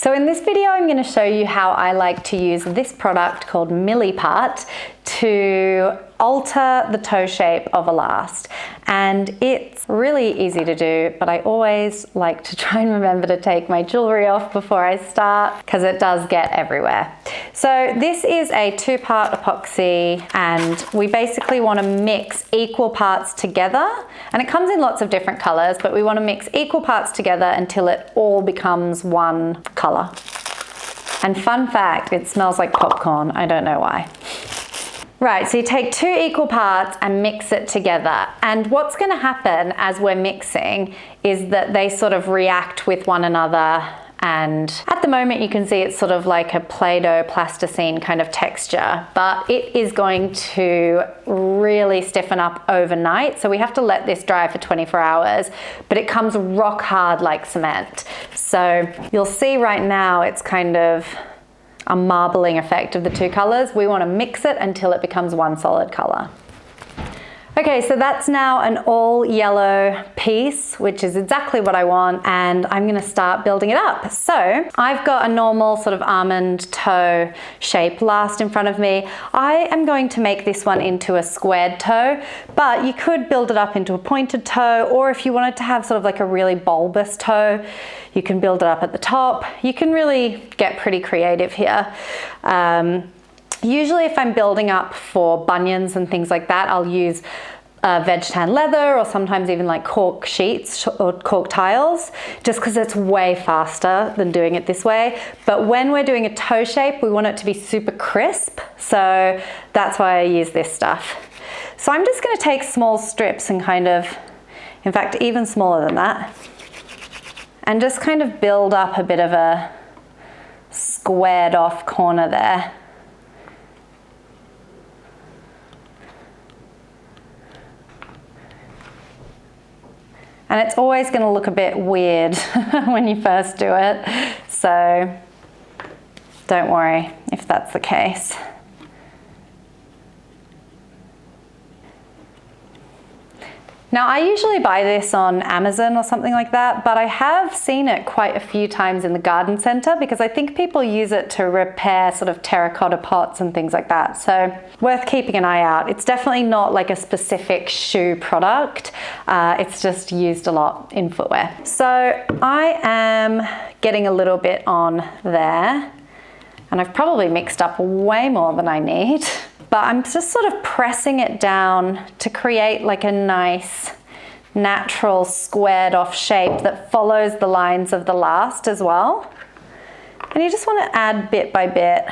So in this video, I'm going to show you how I like to use this product called milliput to alter the toe shape of a last. And it's really easy to do, but I always like to try and remember to take my jewelry off before I start because it does get everywhere. So this is a 2-part epoxy, and we basically want to mix equal parts together. And it comes in lots of different colors, but we want to mix equal parts together until it all becomes one color. And fun fact, it smells like popcorn. I don't know why. Right, so you take 2 equal parts and mix it together. And what's going to happen as we're mixing is that they sort of react with one another. And at the moment you can see it's sort of like a Play-Doh plasticine kind of texture, but it is going to really stiffen up overnight. So we have to let this dry for 24 hours, but it comes rock hard like cement. So you'll see right now it's kind of a marbling effect of the 2 colors. We want to mix it until it becomes one solid color. Okay, so that's now an all yellow piece, which is exactly what I want, and I'm gonna start building it up. So I've got a normal sort of almond toe shape last in front of me. I am going to make this one into a squared toe, but you could build it up into a pointed toe, or if you wanted to have sort of like a really bulbous toe, you can build it up at the top. You can really get pretty creative here. Usually if I'm building up for bunions and things like that, I'll use veg tan leather, or sometimes even like cork sheets or cork tiles, just because it's way faster than doing it this way. But when we're doing a toe shape, we want it to be super crisp. So that's why I use this stuff. So I'm just going to take small strips and kind of, in fact, even smaller than that, and just kind of build up a bit of a squared off corner there. And it's always going to look a bit weird when you first do it, so don't worry if that's the case. Now I usually buy this on Amazon or something like that, but I have seen it quite a few times in the garden center because I think people use it to repair sort of terracotta pots and things like that. So worth keeping an eye out. It's definitely not like a specific shoe product. It's just used a lot in footwear. So I am getting a little bit on there, and I've probably mixed up way more than I need. But I'm just sort of pressing it down to create like a nice natural squared off shape that follows the lines of the last as well. And you just want to add bit by bit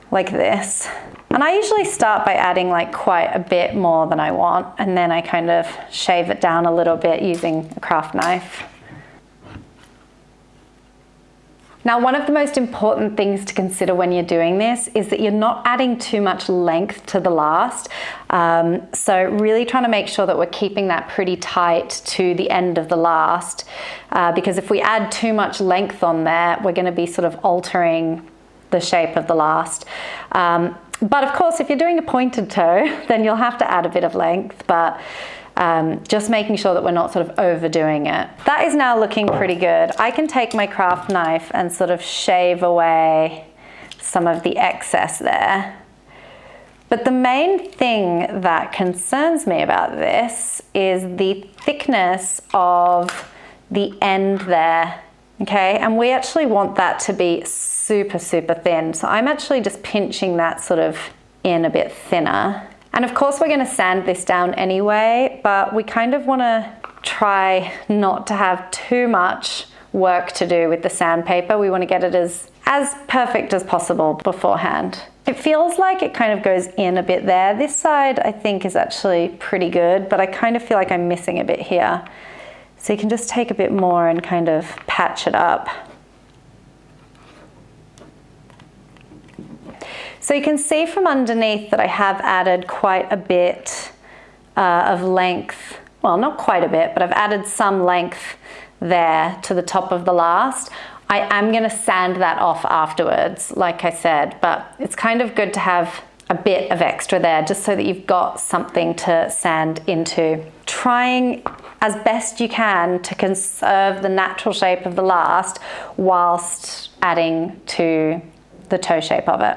like this. And I usually start by adding like quite a bit more than I want, and then I kind of shave it down a little bit using a craft knife. Now, one of the most important things to consider when you're doing this is that you're not adding too much length to the last. So really trying to make sure that we're keeping that pretty tight to the end of the last, because if we add too much length on there, we're going to be sort of altering the shape of the last. But of course, if you're doing a pointed toe, then you'll have to add a bit of length, but just making sure that we're not sort of overdoing it. That is now looking pretty good. I can take my craft knife and sort of shave away some of the excess there. But the main thing that concerns me about this is the thickness of the end there, okay? And we actually want that to be super, super thin. So I'm actually just pinching that sort of in a bit thinner. And of course we're going to sand this down anyway, but we kind of want to try not to have too much work to do with the sandpaper. We want to get it as perfect as possible beforehand. It feels like it kind of goes in a bit there. This side I think is actually pretty good, but I kind of feel like I'm missing a bit here. So you can just take a bit more and kind of patch it up. So you can see from underneath that I have added quite a bit of length. Well, not quite a bit, but I've added some length there to the top of the last. I am going to sand that off afterwards, like I said, but it's kind of good to have a bit of extra there just so that you've got something to sand into. Trying as best you can to conserve the natural shape of the last whilst adding to the toe shape of it.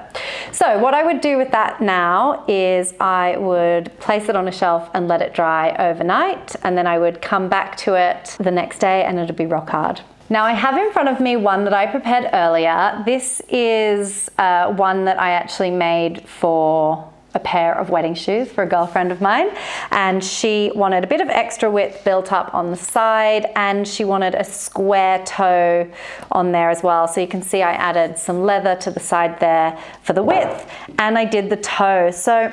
So what I would do with that now is I would place it on a shelf and let it dry overnight, and then I would come back to it the next day and it'll be rock hard. Now I have in front of me one that I prepared earlier. This is one that I actually made for a pair of wedding shoes for a girlfriend of mine, and she wanted a bit of extra width built up on the side, and she wanted a square toe on there as well. So you can see I added some leather to the side there for the width, and I did the toe. So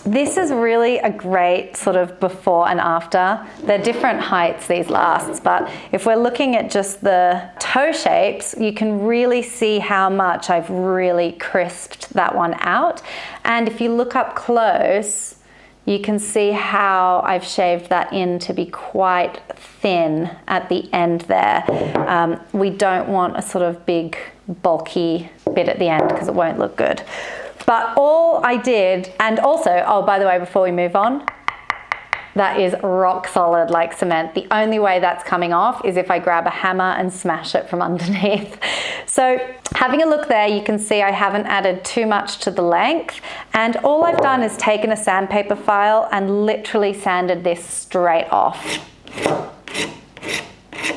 this is really a great sort of before and after. They're different heights, these lasts, but if we're looking at just the toe shapes, you can really see how much I've really crisped that one out. And if you look up close, you can see how I've shaved that in to be quite thin at the end there. We don't want a sort of big bulky bit at the end because it won't look good. But all I did, and also, oh, by the way, before we move on, that is rock solid like cement. The only way that's coming off is if I grab a hammer and smash it from underneath. So having a look there, you can see I haven't added too much to the length, and all I've done is taken a sandpaper file and literally sanded this straight off.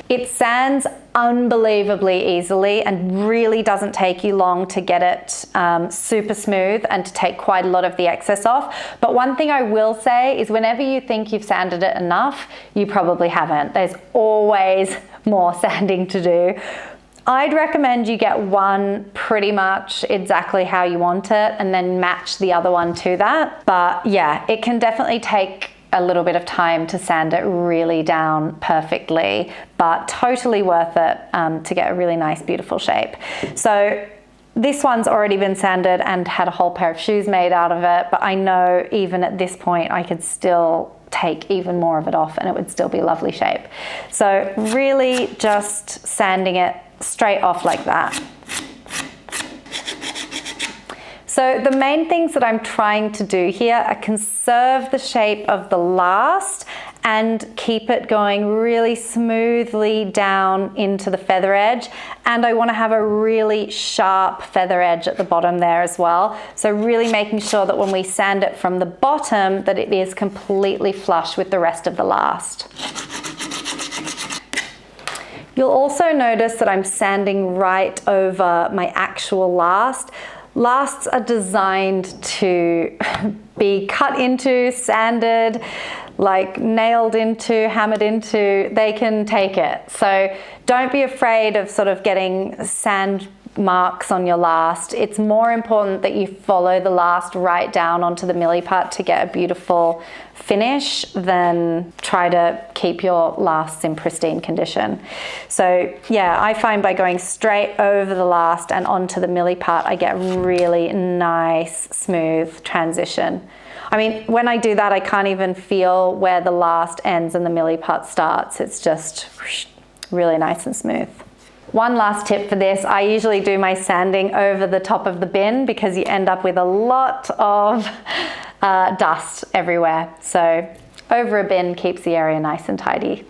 It sands unbelievably easily and really doesn't take you long to get it super smooth and to take quite a lot of the excess off. But one thing I will say is whenever you think you've sanded it enough, you probably haven't. There's always more sanding to do. I'd recommend you get one pretty much exactly how you want it and then match the other one to that. But yeah, it can definitely take a little bit of time to sand it really down perfectly, but totally worth it to get a really nice, beautiful shape. So this one's already been sanded and had a whole pair of shoes made out of it, but I know even at this point I could still take even more of it off and it would still be a lovely shape. So really just sanding it straight off like that. So the main things that I'm trying to do here are conserve the shape of the last and keep it going really smoothly down into the feather edge. And I want to have a really sharp feather edge at the bottom there as well. So really making sure that when we sand it from the bottom that it is completely flush with the rest of the last. You'll also notice that I'm sanding right over my actual last. Lasts are designed to be cut into, sanded, like nailed into, hammered into. They can take it. So don't be afraid of sort of getting sand marks on your last. It's more important that you follow the last right down onto the milliput to get a beautiful finish than try to keep your lasts in pristine condition. So yeah, I find by going straight over the last and onto the milliput, I get really nice, smooth transition. I mean, when I do that, I can't even feel where the last ends and the milliput starts. It's just really nice and smooth. One last tip for this, I usually do my sanding over the top of the bin because you end up with a lot of dust everywhere. So over a bin keeps the area nice and tidy.